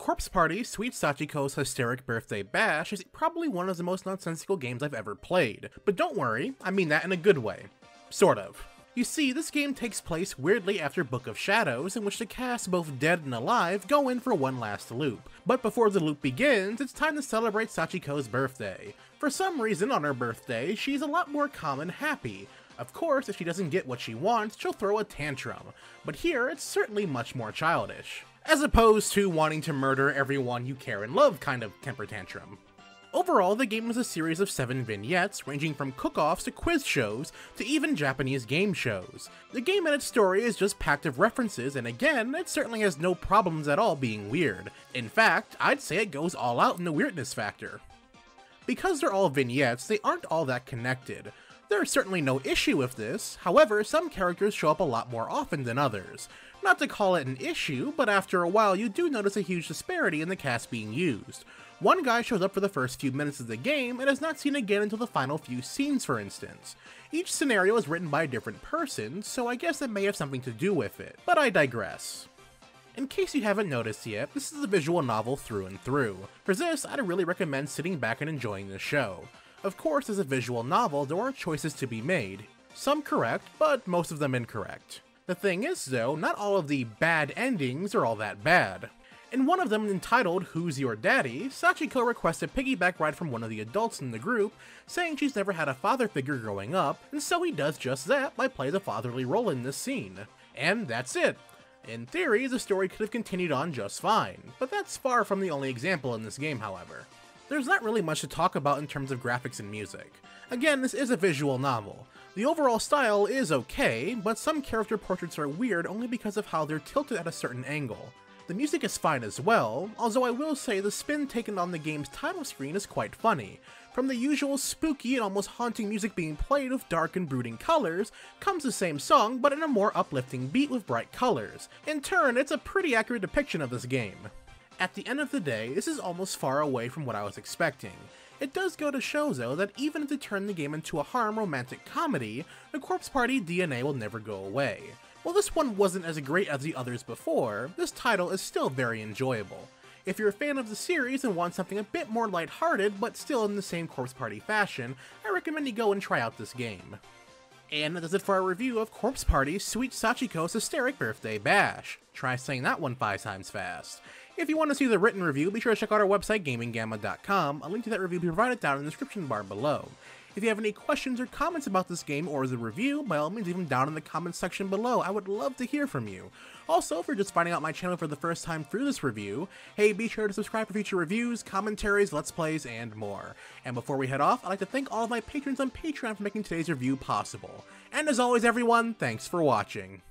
Corpse Party Sweet Sachiko's Hysteric Birthday Bash is probably one of the most nonsensical games I've ever played, but don't worry, I mean that in a good way. Sort of. You see, this game takes place weirdly after Book of Shadows, in which the cast, both dead and alive, go in for one last loop. But before the loop begins, it's time to celebrate Sachiko's birthday. For some reason, on her birthday, she's a lot more calm and happy. Of course, if she doesn't get what she wants, she'll throw a tantrum, but here it's certainly much more childish. As opposed to wanting to murder everyone you care and love kind of temper tantrum. Overall, the game is a series of 7 vignettes, ranging from cook-offs to quiz shows, to even Japanese game shows. The game and its story is just packed of references, and again, it certainly has no problems at all being weird. In fact, I'd say it goes all out in the weirdness factor. Because they're all vignettes, they aren't all that connected. There's certainly no issue with this, however, some characters show up a lot more often than others. Not to call it an issue, but after a while you do notice a huge disparity in the cast being used. One guy shows up for the first few minutes of the game and is not seen again until the final few scenes, for instance. Each scenario is written by a different person, so I guess it may have something to do with it, but I digress. In case you haven't noticed yet, this is a visual novel through and through. For this, I'd really recommend sitting back and enjoying the show. Of course, as a visual novel, there are choices to be made. Some correct, but most of them incorrect. The thing is, though, not all of the bad endings are all that bad. In one of them entitled Who's Your Daddy, Sachiko requests a piggyback ride from one of the adults in the group, saying she's never had a father figure growing up, and so he does just that by playing the fatherly role in this scene. And that's it. In theory, the story could have continued on just fine, but that's far from the only example in this game, however. There's not really much to talk about in terms of graphics and music. Again, this is a visual novel. The overall style is okay, but some character portraits are weird only because of how they're tilted at a certain angle. The music is fine as well, although I will say the spin taken on the game's title screen is quite funny. From the usual spooky and almost haunting music being played with dark and brooding colors, comes the same song but in a more uplifting beat with bright colors. In turn, it's a pretty accurate depiction of this game. At the end of the day, this is almost far away from what I was expecting. It does go to show, though, that even if they turn the game into a harem romantic comedy, the Corpse Party DNA will never go away. While this one wasn't as great as the others before, this title is still very enjoyable. If you're a fan of the series and want something a bit more lighthearted, but still in the same Corpse Party fashion, I recommend you go and try out this game. And that does it for our review of Corpse Party Sweet Sachiko's Hysteric Birthday Bash. Try saying that one 5 times fast. If you want to see the written review, be sure to check out our website, gaminggamma.com. A link to that review will be provided down in the description bar below. If you have any questions or comments about this game or the review, by all means leave them down in the comments section below. I would love to hear from you. Also, if you're just finding out my channel for the first time through this review, hey, be sure to subscribe for future reviews, commentaries, let's plays, and more. And before we head off, I'd like to thank all of my patrons on Patreon for making today's review possible. And as always, everyone, thanks for watching.